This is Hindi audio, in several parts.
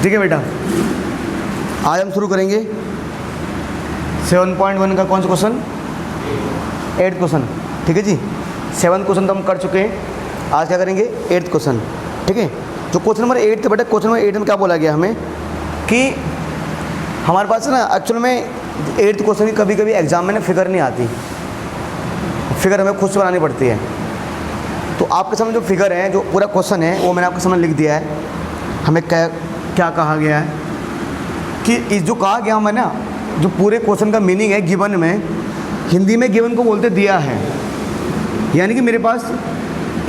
ठीक है बेटा, आज हम शुरू करेंगे 7.1 का कौन सा क्वेश्चन, 8th क्वेश्चन। ठीक है जी, 7th क्वेश्चन तो हम कर चुके हैं, आज क्या करेंगे 8th क्वेश्चन। ठीक है, जो क्वेश्चन नंबर 8 था बेटा, क्वेश्चन नंबर 8 में क्या बोला गया हमें कि हमारे पास ना एक्चुअल में 8th क्वेश्चन की कभी कभी एग्जाम में ना फिगर नहीं आती, फिगर हमें खुद से बनानी पड़ती है। तो आपके सामने जो फिगर है, जो पूरा क्वेश्चन है वो मैंने आपके सामने लिख दिया है। हमें क्या कहा गया है कि इस जो कहा गया हमें ना, जो पूरे क्वेश्चन का मीनिंग है गिवन में, हिंदी में गिवन को बोलते दिया है। यानी कि मेरे पास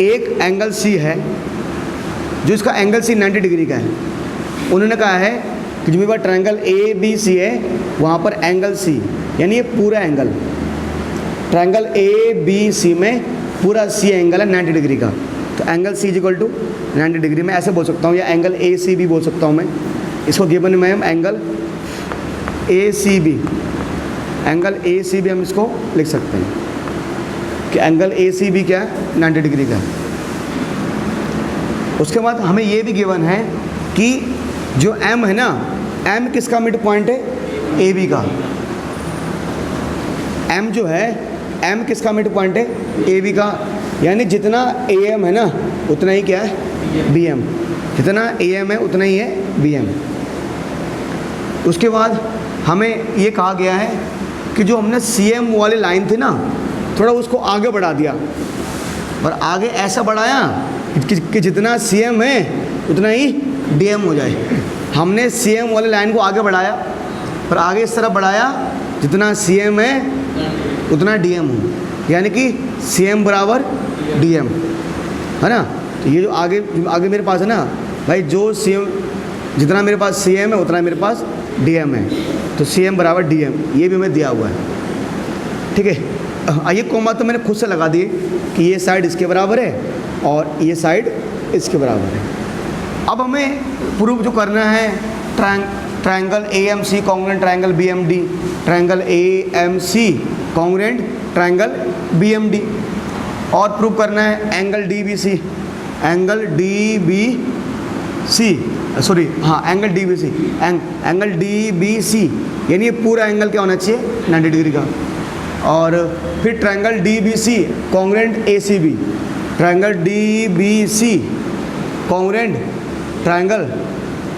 एक एंगल सी है, जो इसका एंगल सी 90 डिग्री का है। उन्होंने कहा है कि जो मेरे पास ट्रायंगल ए बी सी है, वहाँ पर एंगल सी, यानी ये पूरा angle triangle A B C में पूरा सी एंगल है 90 डिग्री का। तो angle C equal to 90 degree मैं ऐसे बोल सकता हूँ, या एंगल ए सी भी बोल सकता हूँ मैं। इसको गिवन में हम angle A C B, angle A C B हम इसको लिख सकते हैं कि एंगल ए सी बी क्या है, 90 डिग्री का। उसके बाद हमें ये भी गिवन है कि जो एम है ना, एम किसका मिड पॉइंट है, ए बी का। एम जो है, एम किसका मिड पॉइंट है, ए बी का। यानी जितना ए एम है ना उतना ही क्या है, बी एम। जितना ए एम है उतना ही है बी एम। उसके बाद हमें ये कहा गया है कि जो हमने सी एम वाली लाइन थी ना, थोड़ा उसको आगे बढ़ा दिया, और आगे ऐसा बढ़ाया कि जितना सी एम है उतना ही डी एम हो जाए। हमने सी एम वाली लाइन को आगे बढ़ाया, और आगे इस तरफ बढ़ाया जितना सी एम है उतना डी एम हो, यानी कि सी एम बराबर डी एम, है ना। तो ये जो आगे मेरे पास है ना भाई, जो सी एम, जितना मेरे पास सी एम है उतना मेरे पास डी एम है। तो सी एम बराबर डी एम, ये भी हमें दिया हुआ है। ठीक है, आइए कोमा तो मैंने खुद से लगा दिए कि ये साइड इसके बराबर है और ये साइड इसके बराबर है। अब हमें प्रूफ जो करना है, triangle A M C congruent triangle B M D, triangle A M C congruent triangle B M D, और प्रूव करना है angle D B C, angle D B C, sorry हाँ angle D B C, angle D B C, यानी ये पूरा एंगल क्या होना चाहिए, 90 डिग्री का। और फिर triangle D B C congruent A C B, triangle D B C congruent triangle,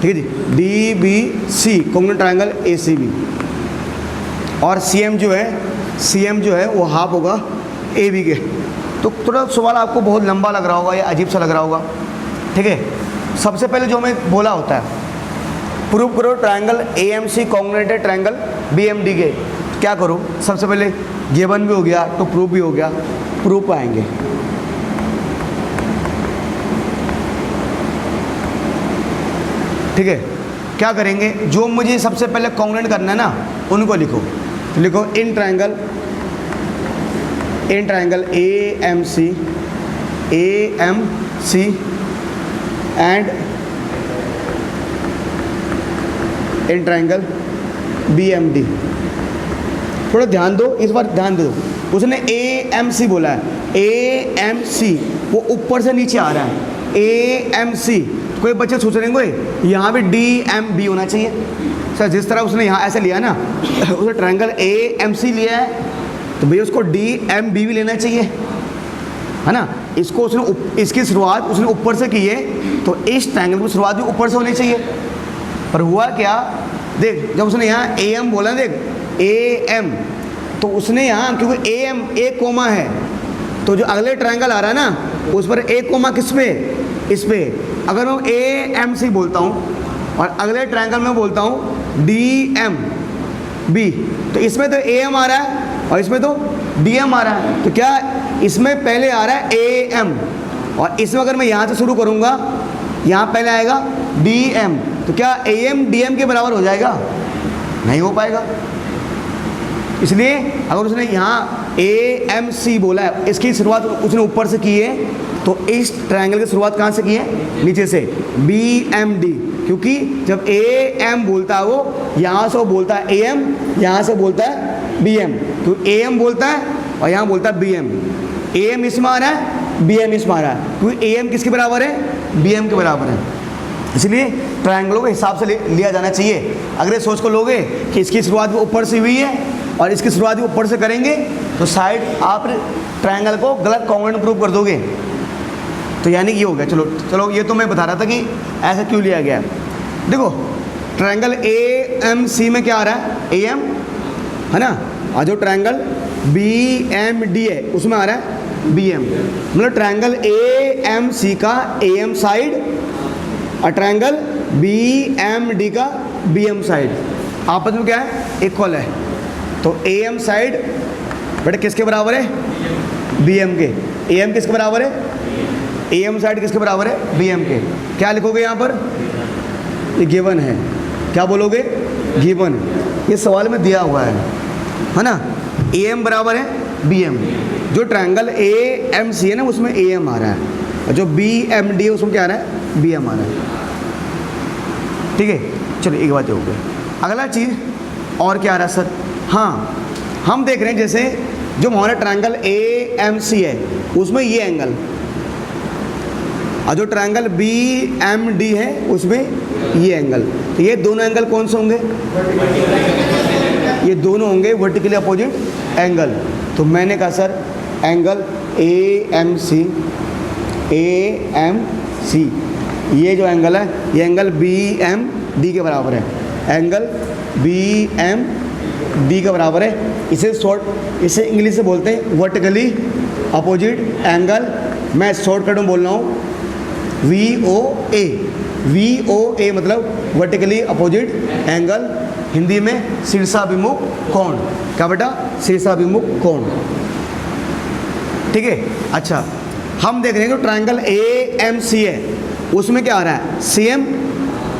ठीक है जी, D B C congruent triangle A C B. और सी एम जो है वो हाफ होगा ए बी के। तो थोड़ा सवाल आपको बहुत लंबा लग रहा होगा या अजीब सा लग रहा होगा। ठीक है, सबसे पहले जो हमें बोला होता है, प्रूव करो triangle A M C congruent है ट्रायंगल बी एम डी के। क्या करो, सबसे पहले गिवन भी हो गया तो प्रूफ भी हो गया, प्रूफ आएंगे। ठीक है, क्या करेंगे, जो मुझे सबसे पहले कॉन्ग्रुएंट करना है ना उनको लिखो। तो लिखो in triangle A M C and in triangle B M D. थोड़ा ध्यान दो, इस बार ध्यान दो, उसने ए एम सी बोला है, ए एम सी वो ऊपर से नीचे आ रहा है, ए एम सी। कोई बच्चे सोच रहे होंगे यहाँ भी डी एम बी होना चाहिए सर, जिस तरह उसने यहाँ ऐसे लिया ना, उसने ट्रायंगल ए एम सी लिया है तो भैया उसको डी एम बी भी लेना चाहिए, है ना। इसको उसने इसकी शुरुआत उसने ऊपर से की है, तो इस ट्रायंगल की शुरुआत भी ऊपर से होनी चाहिए। पर हुआ क्या, देख जब उसने यहाँ ए एम बोला, देख ए एम, तो उसने यहाँ क्योंकि ए एम ए कोमा है, तो जो अगले ट्रायंगल आ रहा है ना उस पर ए कोमा किस पे, इस पे। अगर मैं ए एम सी बोलता हूँ और अगले ट्रायंगल में बोलता हूँ डी एम बी, तो इसमें तो ए एम आ रहा है और इसमें तो डी एम आ रहा है। तो क्या इसमें पहले आ रहा है ए एम, और इसमें अगर मैं यहाँ से शुरू करूँगा, यहाँ पहले आएगा डी एम, तो क्या ए एम डी एम के बराबर हो जाएगा, नहीं हो पाएगा। इसलिए अगर उसने यहाँ ए एम सी बोला है, इसकी शुरुआत उसने ऊपर से की है, तो इस ट्रायंगल की शुरुआत कहाँ से की है, नीचे से, बी एम डी। क्योंकि जब ए एम बोलता है वो यहाँ से वो बोलता है ए एम, यहाँ से बोलता है बी एम। तो ए एम बोलता है और यहाँ बोलता है बी एम। ए एम इसमें आ रहा है, बी एम इसमें आ रहा है, क्योंकि ए एम किसके बराबर है, बी एम के बराबर है। इसलिए ट्रायंगलों के हिसाब से लिया जाना चाहिए। अगर इस सोच को लोगे कि इसकी शुरुआत भी ऊपर से हुई है और इसकी शुरुआत भी ऊपर से करेंगे तो साइड आप ट्रायंगल को गलत कॉन्ग्रुएंट प्रूव कर दोगे। तो यानी ये हो गया। चलो चलो, ये तो मैं बता रहा था कि ऐसा क्यों लिया गया। देखो ट्रायंगल ए एम सी में क्या आ रहा है, ए एम है ना, और जो ट्रायंगल बी एम डी है उसमें आ रहा है बी एम। मतलब ट्रायंगल ए एम सी का ए एम साइड और ट्रायंगल बी एम डी का बी एम साइड आपस में क्या है, इक्वल है। तो ए एम साइड बेटे किसके बराबर है, बी एम के। ए एम किसके बराबर है, ए एम साइड किसके बराबर है, बी एम के। क्या लिखोगे यहाँ पर, ये गिवन है। क्या बोलोगे, गिवन। ये सवाल में दिया हुआ है ना। ए एम बराबर है बी एम। जो ट्रायंगल ए एम सी है ना उसमें ए एम आ रहा है, और जो बी एम डी है उसमें क्या आ रहा है, बी एम आ रहा है। ठीक है, चलो एक बात हो गई। अगला चीज़ और क्या आ रहा है सर, हाँ हम देख रहे हैं जैसे जो हमारा ट्रायंगल ए एम सी है उसमें ये एंगल, और जो ट्रायंगल बी एम डी है उसमें ये एंगल। तो ये दोनों एंगल कौन से होंगे, ये दोनों होंगे वर्टिकली अपोजिट एंगल। तो मैंने कहा sir angle A M C, A M C, ये जो एंगल है ये एंगल बी एम डी के बराबर है। एंगल बी एम डी के बराबर है। इसे इंग्लिश से बोलते हैं वर्टिकली अपोजिट एंगल। मैं शॉर्टकट में बोल रहा हूँ वी ओ ए। वी ओ ए मतलब वर्टिकली अपोजिट एंगल, हिंदी में शीर्षाभिमुख कोण। क्या बेटा, शीर्षाभिमुख कोण। ठीक है, अच्छा हम देख रहे हैं जो ट्रायंगल ए एम सी है उसमें क्या आ रहा है, सी एम,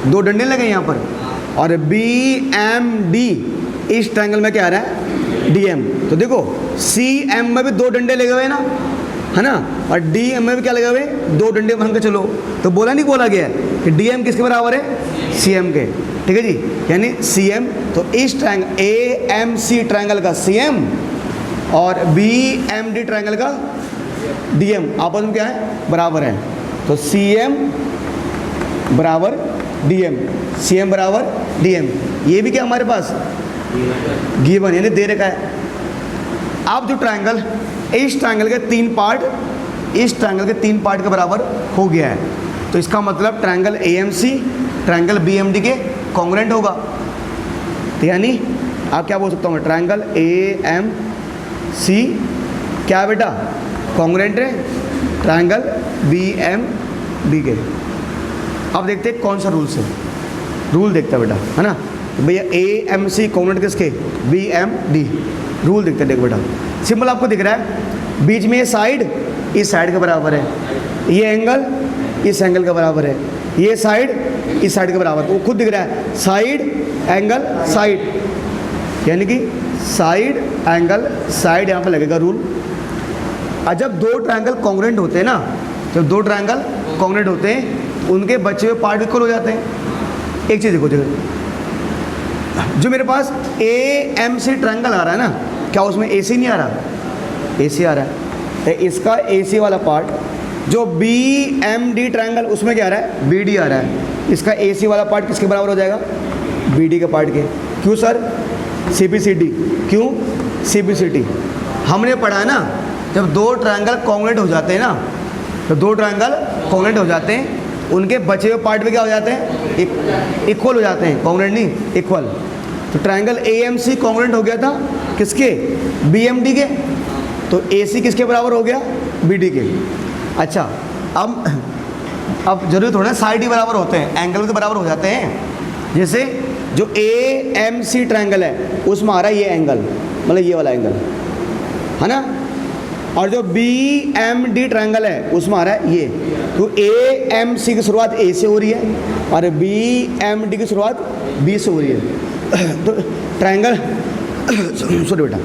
दो डंडे लगे यहाँ पर, और बी एम डी इस ट्रायंगल में क्या आ रहा है, डी एम। तो देखो सी एम में भी दो डंडे लगे हुए ना, है ना, और डी एम में भी क्या लगे हुए, दो डंडे मान के चलो। तो बोला नहीं बोला गया है कि डी एम किसके बराबर है, सी एम के। ठीक है जी, यानी सी एम। तो इस triangle A M C triangle का सी एम और बी एम डी ट्रायंगल का डी एम आपस में क्या है, बराबर है। तो सी एम बराबर डी एम, सी एम बराबर डी एम। ये भी क्या हमारे पास गिवन यानी दे रखा है। आप जो ट्रायंगल, इस ट्रायंगल के तीन पार्ट, इस ट्रायंगल के तीन पार्ट के बराबर हो गया है। तो इसका मतलब triangle A M C triangle B M D के कॉन्ग्रुएंट होगा। तो यानी आप क्या बोल सकता हूँ, ट्रायंगल ए एम सी क्या बेटा, कॉन्ग्रुएंट है ट्रायंगल बी एम डी के। अब देखते हैं कौन सा रूल से, रूल देखते हैं बेटा, है ना। तो भैया ए एम सी कॉन्ग्रुएंट किसके, बी एम डी। रूल देखते हैं, देखो बेटा सिंपल आपको दिख रहा है, बीच में ये साइड इस साइड के बराबर है, ये एंगल इस एंगल के बराबर है, ये साइड इस साइड के बराबर। तो खुद दिख रहा है साइड एंगल साइड, यानी कि साइड एंगल साइड यहाँ पे लगेगा रूल। और जब दो ट्रायंगल कॉन्ग्रुएंट होते हैं ना, जब दो ट्रायंगल कॉन्ग्रुएंट होते हैं उनके बचे हुए पार्ट इक्वल हो जाते हैं। एक चीज़ देखो, जो मेरे पास ए एम सी ट्रायंगल आ रहा है ना, क्या उसमें ए सी नहीं आ रहा, ए सी आ रहा है। तो इसका ए सी वाला पार्ट, जो बी एम डी ट्रायंगल उसमें क्या आ रहा है, बी डी आ रहा है। इसका ए सी वाला पार्ट किसके बराबर हो जाएगा, बी डी के पार्ट के। क्यों sir, C B C D. क्यों सी बी सी डी, हमने पढ़ा है ना, जब दो ट्रायंगल कॉन्ग्रुएंट हो जाते हैं ना, तो दो ट्रायंगल कॉन्ग्रुएंट हो जाते हैं उनके बचे हुए पार्ट में क्या हो जाते हैं, इक्वल हो जाते हैं, कॉन्ग्रुएंट नहीं, इक्वल। तो triangle A M C congruent हो गया था किसके, बी एम डी के। तो ए सी किसके बराबर हो गया, बी डी के। अच्छा अब जरूरी थोड़ा साइड ही बराबर होते हैं, एंगल के बराबर हो जाते हैं। जैसे जो ए एम सी ट्रायंगल है उसमें आ रहा है ये एंगल, मतलब ये वाला एंगल, है ना। और जो बी एम डी ट्रायंगल है उसमें आ रहा है ये। तो ए एम सी की शुरुआत ए से हो रही है और बी एम डी की शुरुआत बी से हो रही है। तो ट्रायंगल सॉरी बेटा,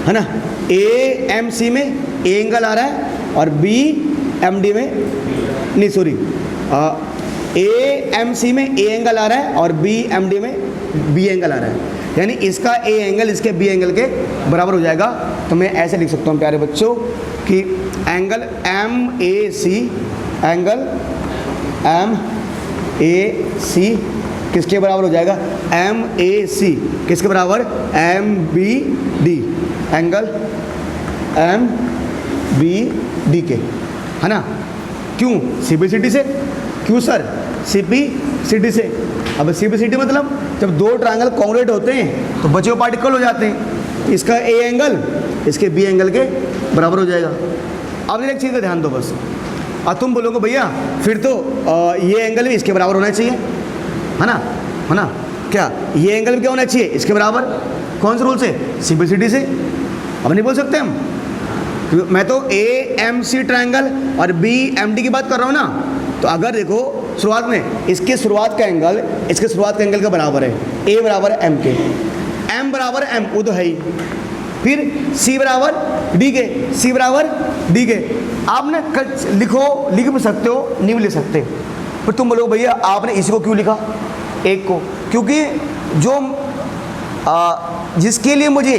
है ना, ए एम सी में ए एंगल आ रहा है और बी एम डी में, नहीं सॉरी, ए एम सी में ए एंगल आ रहा है और बी एम डी में बी एंगल आ रहा है। यानी इसका ए एंगल इसके बी एंगल के बराबर हो जाएगा। तो मैं ऐसे लिख सकता हूँ प्यारे बच्चों कि angle M A C, angle M A C किसके बराबर हो जाएगा, एम ए सी किसके बराबर, M B D, angle M B D के, है ना। क्यों, सी बी सी डी से, क्यों sir, C B C D से। अब सी बी सी डी मतलब जब दो ट्रायंगल कॉन्ग्रुएंट होते हैं तो बचे हुए पार्टिकल हो जाते हैं, इसका ए एंगल इसके बी एंगल के बराबर हो जाएगा। अब एक चीज़ का ध्यान दो बस, और तुम बोलोगे भैया फिर तो ये एंगल भी इसके बराबर होना चाहिए, है ना, है ना, क्या ये एंगल भी क्या होना चाहिए, इसके बराबर, कौन से रूल से, सी बी सी डी से। अब नहीं बोल सकते हम, क्योंकि मैं तो ए एम सी ट्रायंगल और बी एम डी की बात कर रहा हूँ ना। तो अगर देखो शुरुआत में इसके शुरुआत का एंगल इसके शुरुआत के एंगल के बराबर है, ए बराबर एम के, एम बराबर एम वो तो है ही, फिर सी बराबर डी के, सी बराबर डी के। आपने लिखो, लिख भी सकते हो, नहीं भी लिख सकते। फिर तुम बोलो भैया आपने इसी को क्यों लिखा, एक को, क्योंकि जो जिसके लिए मुझे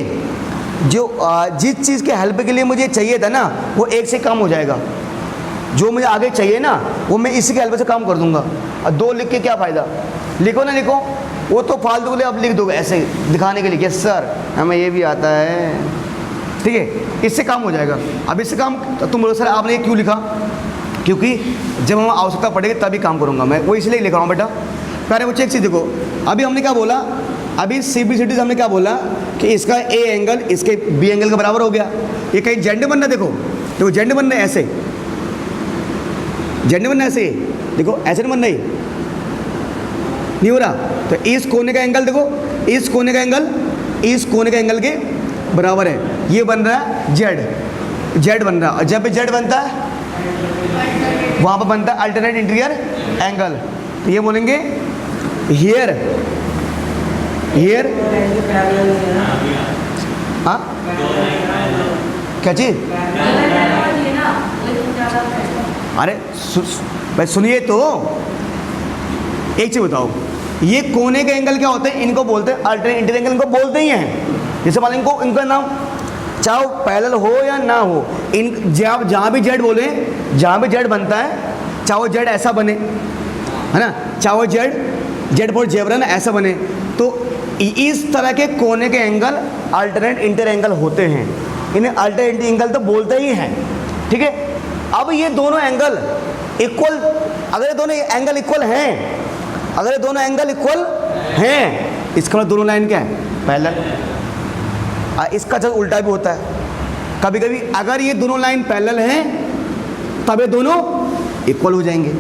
जिस चीज़ के हेल्प के लिए मुझे चाहिए था ना वो एक से काम हो जाएगा, जो मुझे आगे चाहिए ना वो मैं इसी के हेल्प से काम कर दूंगा। और दो लिख के क्या फ़ायदा, लिखो ना लिखो, वो तो फालतू के लिए अब लिख दोगे ऐसे दिखाने के लिए, यस सर हमें ये भी आता है, ठीक है, इससे काम हो जाएगा। अब इससे काम तो तुम बोलो सर आपने ये क्यों लिखा, क्योंकि जब हम आवश्यकता पड़ेगी तभी काम करूँगा मैं, वो इसलिए लिख रहा हूँ बेटा। प्यारे बच्चे एक चीज़ देखो, अभी हमने क्या बोला, अभी सी बी सी डी से हमने क्या बोला कि इसका ए एंगल इसके बी एंगल के बराबर हो गया। ये कहीं जेंड बनना, देखो देखो जेंड बनना ऐसे, जेंड बनना ऐसे, देखो ऐसे नहीं बनना, नहीं हो रहा। तो इस कोने का एंगल देखो, इस कोने का एंगल इस कोने के एंगल के बराबर है, ये बन रहा है जेड, जेड बन रहा है। और जब भी जेड बनता है वहाँ पर बनता है अल्टरनेट इंटीरियर एंगल। तो ये बोलेंगे हियर, हियर, हाँ क्या चीज़, अरे भाई सुनिए तो, एक चीज़ बताओ, ये कोने के एंगल क्या होते हैं, इनको बोलते हैं अल्टरनेट इंटीरियर एंगल, इनको बोलते ही हैं। जैसे मान लो इनको, इनका नाम चाहे पैरेलल हो या ना हो, इन जहाँ भी जेड बोले, जहाँ भी जेड बनता है, चाहे वो जेड ऐसा बने, है ना, चाहे वो जेड फॉर जेब्रा ना ऐसा बने, तो इस तरह के कोने के एंगल अल्टरनेट इंटीरियर एंगल होते हैं। इन्हें अल्टरनेट एंगल तो बोलते ही हैं, ठीक है। अब ये दोनों एंगल इक्वल, अगर ये दोनों एंगल इक्वल हैं, अगर ये दोनों एंगल इक्वल हैं, इसका मतलब दोनों लाइन क्या है, पैरेलल। इसका जब उल्टा भी होता है, कभी कभी अगर ये दोनों लाइन पैरेलल हैं तब ये दोनों इक्वल हो जाएंगे।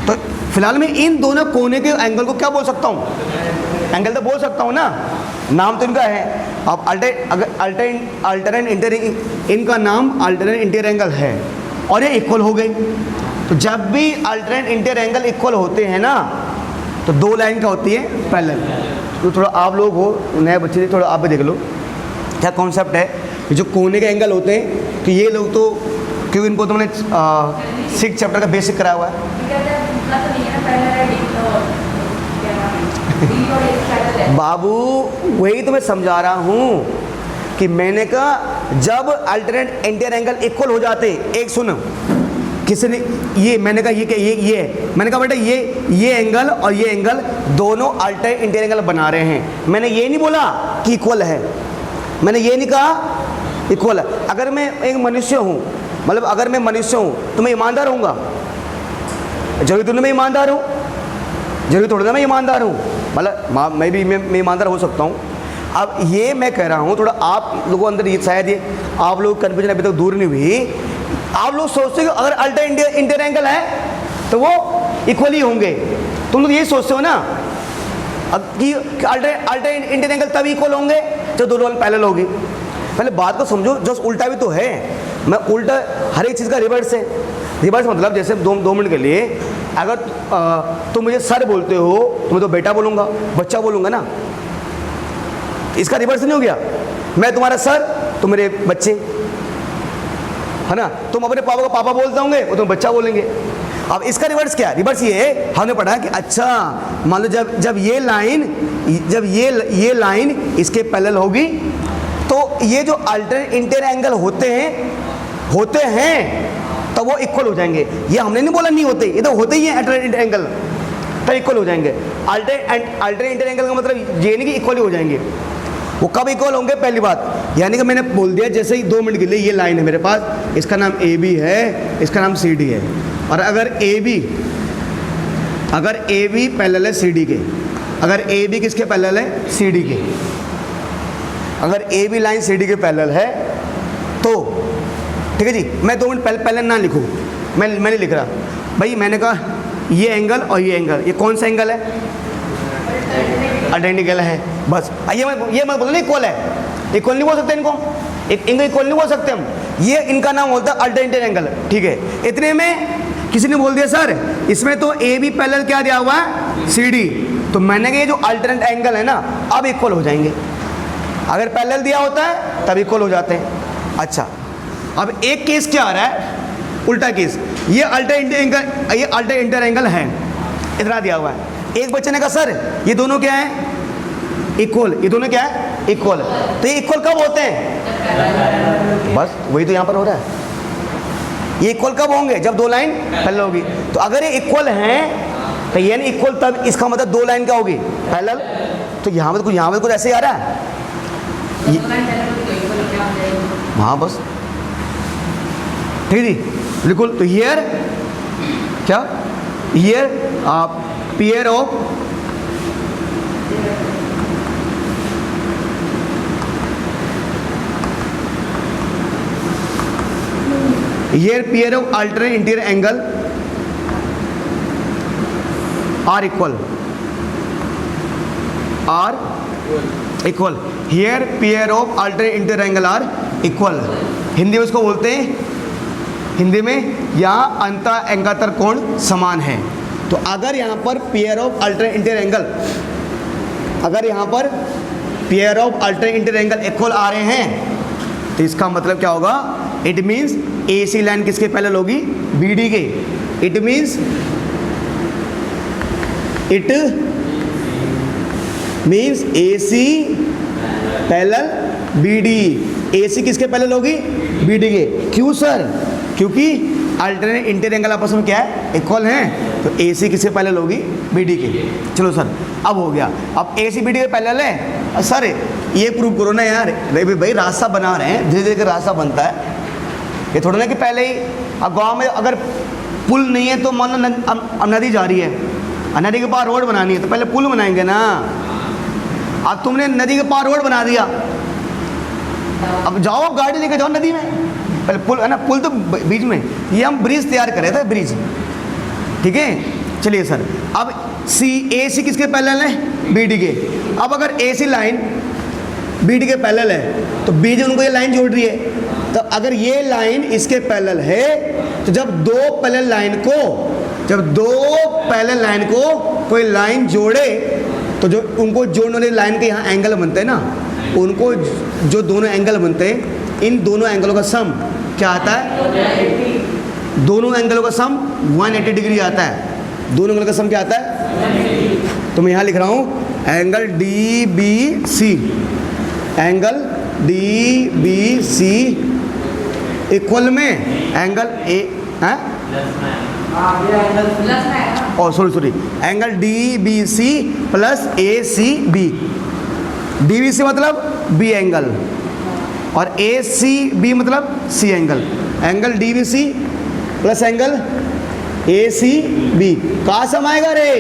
तो फिलहाल मैं इन दोनों कोने के एंगल को क्या बोल सकता हूँ, एंगल तो बोल सकता हूँ ना, नाम तो इनका है। अब अल्टरनेट इंटीरियर, इनका नाम अल्टरनेट इंटीरियर एंगल है और ये इक्वल हो गए। तो जब भी अल्टरनेट इंटीरियर एंगल इक्वल होते हैं ना तो दो लाइन क्या होती है, पैरेलल। तो थोड़ा आप लोग हो नए बच्चे, थोड़ा आप भी देख लो क्या कॉन्सेप्ट है। ये जो कोने के एंगल होते हैं तो ये लोग तो, क्योंकि इनको तो मैंने 6 चैप्टर का बेसिक कराया हुआ है। बाबू वही तो मैं समझा रहा हूँ कि मैंने कहा जब अल्टरनेट इंटीरियर एंगल इक्वल हो जाते, एक सुनो किसी ने ये, मैंने कहा ये क्या, ये मैंने कहा बेटा ये एंगल और ये एंगल दोनों अल्टरनेट इंटीरियर एंगल बना रहे हैं। मैंने ये नहीं बोला कि इक्वल है, मैंने ये नहीं कहा इक्वल है। अगर मैं एक मनुष्य हूँ, मतलब अगर मैं मनुष्य हूँ तो मैं ईमानदार होऊंगा, जरूरी तो मैं ईमानदार हूँ, जरूरी थोड़ा ना मैं ईमानदार हूँ, मतलब मैं ईमानदार हो सकता हूँ। अब ये मैं कह रहा हूँ, थोड़ा आप लोगों अंदर ये शायद ये आप लोग कन्फ्यूजन अभी तक दूर नहीं हुई। आप लोग सोचते हो अगर अल्टरनेट इंटीरियर एंगल है तो वो इक्वल ही होंगे, तुम लोग यही सोचते हो ना। अब कि अल्टरनेट इंटीरियर एंगल तभी इक्वल होंगे जब दोनों पैरेलल होगी। पहले बात को समझो, जस्ट उल्टा भी तो है। मैं उल्टा हर एक चीज़ का रिवर्स है। रिवर्स मतलब जैसे 2 मिनट के लिए अगर तुम मुझे सर बोलते हो तो मैं तो बेटा बोलूँगा, बच्चा बोलूँगा ना, इसका रिवर्स नहीं हो गया। मैं तुम्हारा सर, तुम मेरे बच्चे, है ना। तुम अपने पापा को पापा बोलते होंगे, वो तुम बच्चा बोलेंगे। अब इसका रिवर्स क्या है, रिवर्स ये है, हमने पढ़ा कि अच्छा मान लो जब ये लाइन इसके पैरेलल होगी तो ये जो अल्टरनेट इंटीरियर एंगल होते हैं तो वो इक्वल हो जाएंगे। ये हमने नहीं बोला नहीं होते, ये तो होते ही हैं अल्टरनेट एंगल। तब इक्वल हो जाएंगे। अल्टरनेट इंटर एंगल का मतलब ये नहीं कि इक्वल ही हो जाएंगे। वो कब इक्वल होंगे? पहली बात यानी कि मैंने बोल दिया जैसे ही 2 मिनट के लिए ये लाइन है मेरे पास, इसका नाम ए बी है, इसका नाम सी डी है, और अगर ए बी पैरेलल है सी डी के, अगर ए बी किसके पैरेलल है? सी डी के, अगर A B line C D के पैरेलल है तो ठीक है जी। मैं 2 मिनट पहले ना लिखूँ, मैं नहीं लिख रहा भाई। मैंने कहा ये एंगल और ये एंगल, ये कौन सा एंगल है? अल्टरनेट है। बस ये मैं बोल रहा इक्वल है, इक्वल नहीं बोल सकते इनको, इनको इक्वल नहीं बोल सकते हम, ये इनका नाम होता है अल्टरनेट एंगल। ठीक है, इतने में किसी ने बोल दिया सर इसमें तो ए बी पैरेलल क्या दिया हुआ है? C D. तो मैंने कहा ये जो अल्टरनेट एंगल है ना अब इक्वल हो जाएंगे, अगर पैरेलल दिया होता है तब इक्वल हो जाते हैं। अच्छा, अब एक केस क्या आ रहा है? उल्टा केस। ये अल्टरनेट इंटर एंगल है, इतना दिया हुआ है। एक बच्चे ने कहा सर ये दोनों क्या है? इक्वल। ये दोनों क्या है? इक्वल। तो ये इक्वल कब होते हैं? बस वही तो यहाँ पर हो रहा है। ये इक्वल कब होंगे? जब 2 लाइन पैरेलल होगी। तो अगर ये इक्वल हैं तो ये नहीं इक्वल, तब इसका मतलब 2 लाइन क्या होगी? पैरेलल। तो यहाँ पर कुछ ऐसे ही आ रहा है। हाँ बस ठीक है जी, बिल्कुल। तो हियर क्या? Here pair of alternate interior angle are equal. Here pair of alternate interior angle are equal. Hindi में उसको बोलते हैं, हिंदी में यहाँ अंतर एंगातर कोण समान है। तो अगर यहाँ पर pair of alternate interior angle, अगर यहाँ पर pair of alternate interior angle equal आ रहे हैं तो इसका मतलब क्या होगा? It means A C line किसके पैरेलल होगी? बी डी के। It means A C parallel B D. A C किसके पैरेलल होगी? बी डी के। क्यों सर? क्योंकि अल्टरनेट इंटीरियर एंगल आपस में क्या है? इक्वल हैं। तो ए सी किसके पैरेलल होगी? बी डी के। चलो सर अब हो गया। अब ए सी बी डी के पैरेलल है सर, ये प्रूव करो ना यार। भाई रास्ता बना रहे हैं, धीरे धीरे रास्ता बनता है। ये थोड़ा ना कि पहले ही अब गाँव में अगर पुल नहीं है तो मान लो अब नदी जा रही है, नदी के पार रोड बनानी है तो पहले पुल बनाएंगे ना। अब तुमने नदी के पार रोड बना दिया, अब जाओ अब गाड़ी लेके जाओ नदी में, पहले पुल है ना, पुल तो बीच में। ये हम ब्रिज तैयार कर रहे थे, ब्रिज। ठीक है, चलिए सर। अब ए सी किसके पैरेलल है? बी डी के। अब अगर ए सी लाइन बी डी के पैरेलल है तो बी डी उनको ये लाइन जोड़ रही है। तो अगर ये लाइन इसके पैरेलल है तो जब दो पैरेलल लाइन को कोई लाइन जोड़े तो जो उनको जोड़ने वाली लाइन के यहाँ एंगल बनते हैं ना, उनको जो दोनों एंगल बनते हैं, इन दोनों एंगलों का सम क्या आता है? दोनों एंगलों का सम 180 डिग्री आता है। दोनों एंगल का सम क्या आता है? तो मैं यहाँ लिख रहा हूँ angle D B C, angle D B C equal में एंगल ए है, sorry angle D B C plus A C B. D B C मतलब बी एंगल और ए सी बी मतलब C angle. Angle D B C plus angle A C B कहाँ सम आएगा रे?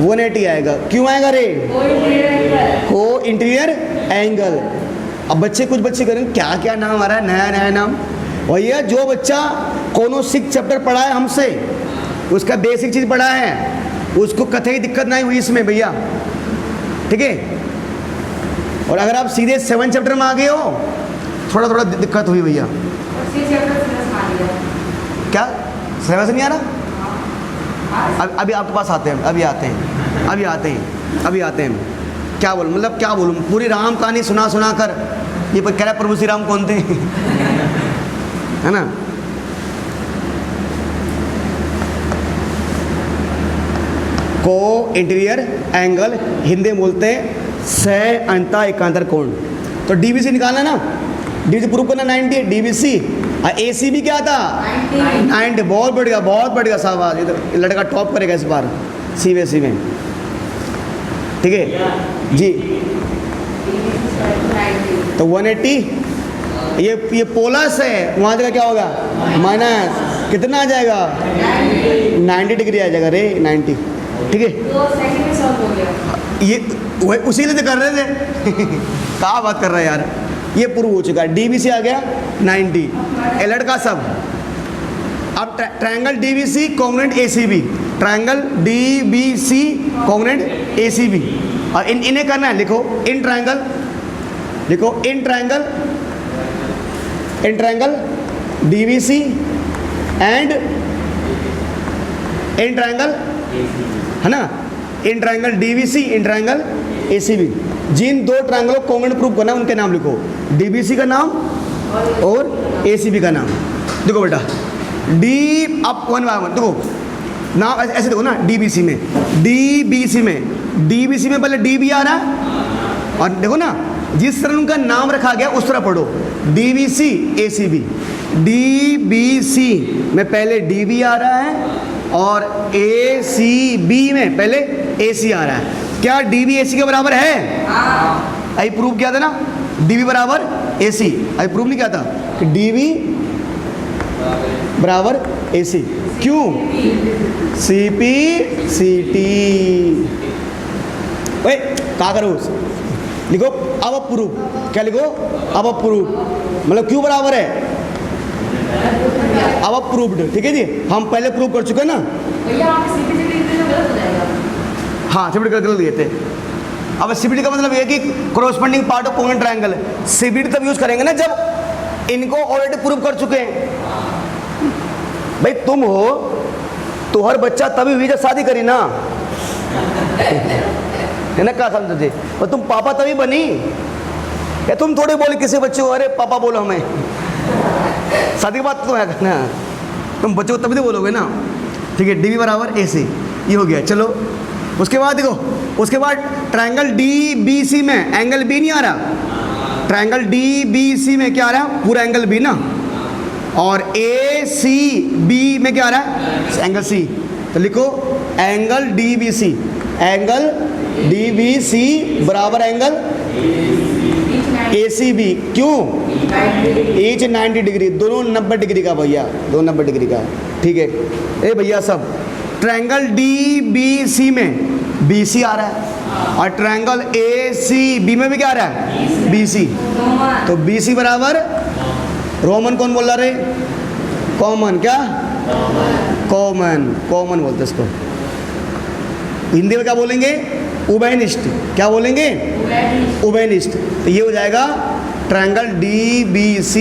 180 आएगा। क्यों आएगा रे? को इंटीरियर एंगल। अब कुछ बच्चे करेंगे क्या क्या नाम आ रहा है, नया नया नाम। भैया जो बच्चा कोनो 6 चैप्टर पढ़ा है हमसे, उसका बेसिक चीज़ पढ़ा है, उसको कतई दिक्कत नहीं हुई इसमें भैया। ठीक है, और अगर आप सीधे 7 चैप्टर में आ गए हो थोड़ा दिक्कत हुई भैया। क्या सिलेबस नहीं आ रहा? अभी आपके पास आते हैं, अभी आते हैं। क्या बोलूँ, मतलब क्या बोलूँ, पूरी राम कहानी सुना कर ये पर कह रहा प्रभु श्री राम कौन थे है ना। को इंटीरियर एंगल हिंदी में बोलते हैं सह अंता एकांतर कोण। तो डीबीसी निकालना ना, डीबीसी प्रूव करना 90, डीबीसी ए सी बी क्या था 90। बहुत बढ़िया शाबाश, ये तो लड़का टॉप करेगा इस बार CBSE में। ठीक है जी। तो 180, ये प्लस है, वहाँ जगह क्या होगा माइनस, कितना आ जाएगा 90 डिग्री आ जाएगा रे 90। ठीक है, तो सेकंड में सॉल्व हो गया। ये वही उसी लिए तो कर रहे थे कहाँ बात कर रहा है यार। ये प्रूव हो चुका है, DBC आ गया 90, एलर्ट का सब। अब triangle DBC congruent ACB, triangle DBC congruent ACB। और इन्हें करना है, लिखो इन ट्रायंगल, लिखो in triangle DBC and in triangle, है ना, in triangle DBC in triangle ACB। जिन दो ट्रायंगलों को कॉन्ग्रुएंट प्रूव करना उनके नाम लिखो, DBC का नाम और ACB का नाम। देखो बेटा डी, अब 1 बाय 1 देखो नाम ऐसे देखो ना, DBC में पहले DB आ रहा है, और देखो ना जिस तरह उनका नाम रखा गया उस तरह पढ़ो, DBC ACB। DBC में पहले DB आ रहा है और ACB में पहले AC आ रहा है। क्या DB AC के बराबर है? अभी प्रूव किया था ना, DB बराबर AC। अभी प्रूव नहीं किया था कि DB बराबर AC। क्यों? CP CT। ओए क्या करो, लिखो अब प्रूफ। क्या लिखो? अब प्रूफ, मतलब क्यों बराबर है, अब प्रूव्ड। ठीक है जी, हम पहले प्रूव कर चुके हैं ना। भैया आप CPCT तो गलत हो जाएगा। हाँ CPT का गलत दिए थे। अब CPT का मतलब ये कि corresponding part of congruent triangle. CPT तब यूज करेंगे ना जब इनको ऑलरेडी प्रूव कर चुके हैं। भाई तुम हो तो हर बच्चा तभी हुई जब शादी करी ना, है ना, क्या समझते? और तुम पापा तभी बनी, या तुम थोड़े बोले किसी बच्चे को अरे पापा बोलो हमें, शादी के बाद तो है ना, तुम बच्चों को तभी तो बोलोगे ना। ठीक है, DB बराबर AC, ये हो गया। चलो उसके बाद देखो, उसके बाद ट्रायंगल DBC में एंगल B नहीं आ रहा, ट्रायंगल DBC में क्या आ रहा है, पूरा एंगल B ना, और ACB में क्या आ रहा है, एंगल C। तो लिखो एंगल DBC, एंगल DBC बराबर एंगल ACB। क्यों? ईच 90 डिग्री, दोनों 90 डिग्री का भैया, दोनों 90 डिग्री का। ठीक है, ए भैया सब ट्रायंगल DBC में BC आ रहा है, और ट्रायंगल ACB में भी क्या आ रहा है, BC। तो BC बराबर रोमन कौन बोल रहा रे, कॉमन, क्या कॉमन बोलते इसको, हिंदी में क्या बोलेंगे, उभयनिष्ठ। क्या बोलेंगे, उभयनिष्ठ। तो ये हो जाएगा ट्रायंगल DBC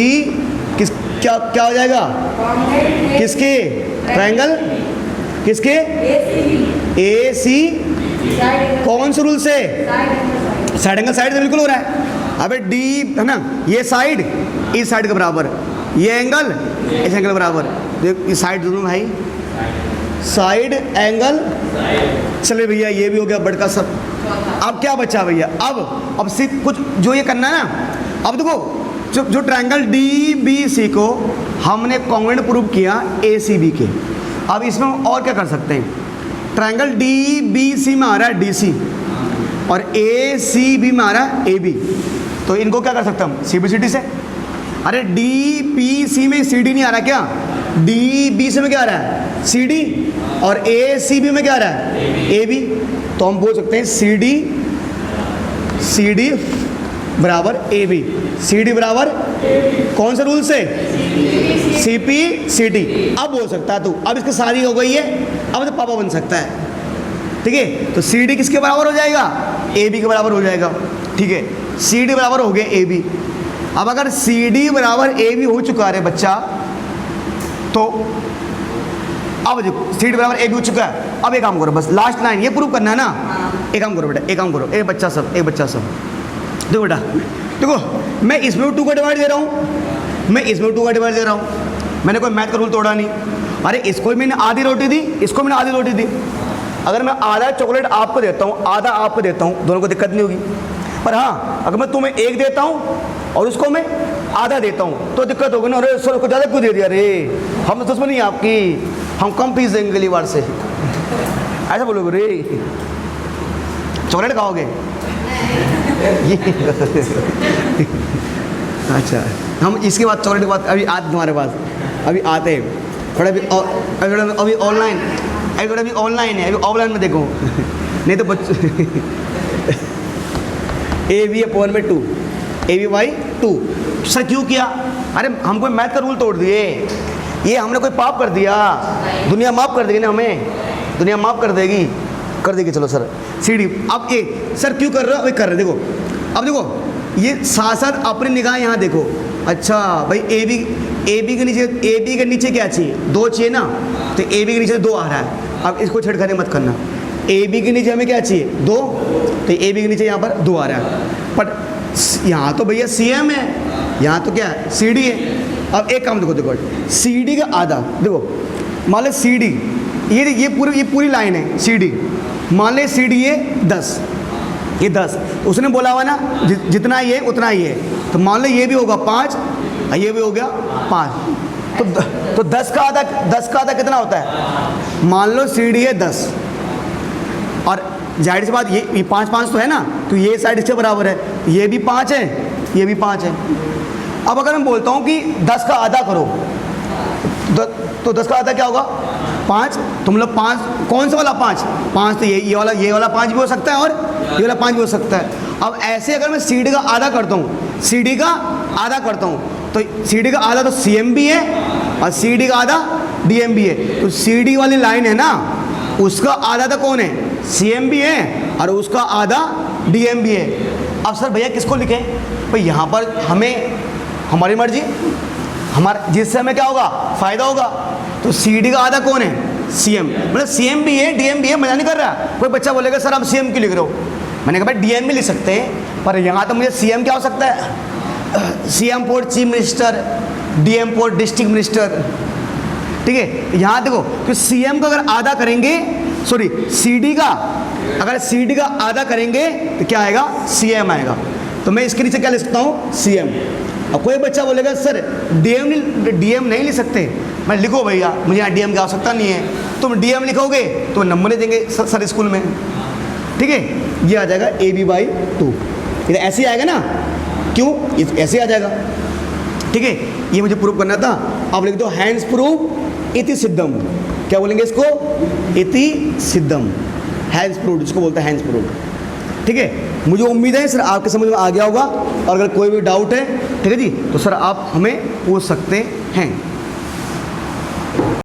किस, क्या हो जाएगा, किसके ट्रायंगल, किसके AC। कौन से रूल से, साइड एंगल साइड से बिल्कुल हो रहा है। अबे D है ना, ये साइड इस साइड के बराबर, ये एंगल इस एंगल बराबर। ये साइड दोनों भाई, साइड एंगल। चले भैया ये भी हो गया बड़का सब। अब क्या बचा भैया, अब सिर्फ कुछ जो ये करना है ना। अब देखो जो ट्रायंगल DBC को हमने कॉन्ग्रुएंट प्रूव किया ACB के, अब इसमें हम और क्या कर सकते हैं। ट्रायंगल DBC में आ रहा है DC और ACB में आ रहा है AB, तो इनको क्या कर सकते हैं हम, CBCD से। अरे DBC में CD नहीं आ रहा क्या, DBC में क्या आ रहा है, CD, और ACB में क्या आ रहा है, AB। तो हम बोल सकते हैं CD बराबर AB, CD बराबर कौन से रूल से, CPCT। अब बोल सकता है तू, अब इसकी शादी हो गई है, अब तो पापा बन सकता है। ठीक है, तो CD किसके बराबर हो जाएगा, AB के बराबर हो जाएगा। ठीक है, CD बराबर हो गया AB। अब अगर CD बराबर AB हो चुका है बच्चा, तो अब देखो CD बराबर AB हो चुका है। अब एक काम करो, बस लास्ट लाइन ये प्रूव करना है ना। एक काम करो बेटा, एक काम करो, एक बच्चा सब देखो बेटा, देखो मैं इसमें 2 का डिवाइड दे रहा हूँ, मैं इसमें 2 का डिवाइड दे रहा हूँ। मैंने कोई मैथ का रूल तोड़ा नहीं। अरे इसको मैंने आधी रोटी दी, इसको मैंने आधी रोटी दी। अगर मैं आधा चॉकलेट आपको देता हूँ, आधा आपको देता हूँ, दोनों को दिक्कत नहीं होगी। पर हाँ, अगर मैं तुम्हें 1 देता हूँ और उसको मैं आधा देता हूँ तो दिक्कत होगी ना, अरे सर को ज़्यादा क्यों दे दिया, अरे हम तो दुश्मनी आपकी, हम कम फीस देंगे अगली बार से, ऐसा बोलोगे रे। चॉकलेट खाओगे अच्छा, हम इसके बाद चॉकलेट के बाद अभी आते तुम्हारे पास, अभी आते हैं थोड़ा अभी ऑनलाइन, अभी ऑनलाइन है, अभी ऑफलाइन में देखो नहीं तो बच्चे AB/2 AB/2 सर क्यों किया, अरे हमको मैथ का रूल तोड़ दिए, ये हमने कोई पाप कर दिया, दुनिया माफ़ कर देगी ना हमें, दुनिया माफ़ कर देगी चलो सर CD। अब ये सर क्यों कर रहे हो, अभी कर रहे देखो, अब देखो ये साथ साथ अपनी निगाह यहाँ देखो, अच्छा भाई AB के नीचे क्या चाहिए, 2 चाहिए ना, तो AB के नीचे 2 आ रहा है, अब इसको छेड़खानी मत करना, AB के नीचे हमें क्या चाहिए 2, तो AB के नीचे यहाँ पर 2 आ रहा है, बट यहाँ तो भैया CM है, यहाँ तो क्या है CD है। अब एक काम देखो CD का आधा देखो, मान लो CD ये पूरी लाइन है CD, मान ले CD ये 10, ये 10 उसने बोला हुआ ना जितना ये उतना ही है, तो मान लो ये भी होगा 5, ये भी हो गया 5, तो 10 का आधा कितना होता है, मान लो CD है 10, और जाहिर सी बात ये 5 तो है ना, तो ये साइड इसके बराबर है, ये भी 5 है, ये भी 5 है। अब अगर मैं बोलता हूँ कि 10 का आधा करो, तो 10 का आधा क्या होगा 5, तो मतलब 5 कौन सा वाला 5 तो ये वाला 5 भी हो सकता है और ये वाला 5 भी हो सकता है। अब ऐसे अगर मैं CD का आधा करता हूँ, तो CD का आधा तो CM भी है और CD का आधा DM भी है, तो CD वाली लाइन है ना, उसका आधा तो कौन है, CM भी है और उसका आधा DM भी है। अब सर भैया किसको लिखें, भाई यहाँ पर हमें हमारी मर्जी, जिससे हमें क्या होगा फ़ायदा होगा, तो CD का आधा कौन है CM, मतलब CM भी है DM भी है, मज़ा नहीं कर रहा। कोई बच्चा बोलेगा सर आप CM क्यों लिख रहे हो, मैंने कहा भाई DM भी लिख सकते हैं, पर यहाँ तो मुझे CM क्या हो सकता है, CM for chief minister, DM for district minister, ठीक है। यहाँ देखो तो CM का अगर आधा करेंगे, सॉरी CD का आधा करेंगे तो क्या आएगा CM आएगा, तो मैं इसके नीचे क्या लिख सकता हूँ CM। अब कोई बच्चा बोलेगा सर DM नहीं लिख सकते, मैं लिखो भैया मुझे यहाँ DM की आवश्यकता नहीं है, तुम DM लिखोगे तो नंबर नहीं देंगे सर स्कूल में, ठीक है। ये आ जाएगा AB/2, ये ऐसे ही आएगा ना, क्यों ऐसे आ जाएगा, ठीक है। ये मुझे प्रूव करना था। अब लिख दो हैंड्स प्रूव इति सिद्धम, क्या बोलेंगे इसको, इति सिद्धम, हैंड्स प्रूव, जिसको बोलते हैं हैंड्स प्रूव, ठीक है। मुझे उम्मीद है सर आपके समझ में आ गया होगा, और अगर कोई भी डाउट है ठीक है जी, तो सर आप हमें पूछ सकते हैं।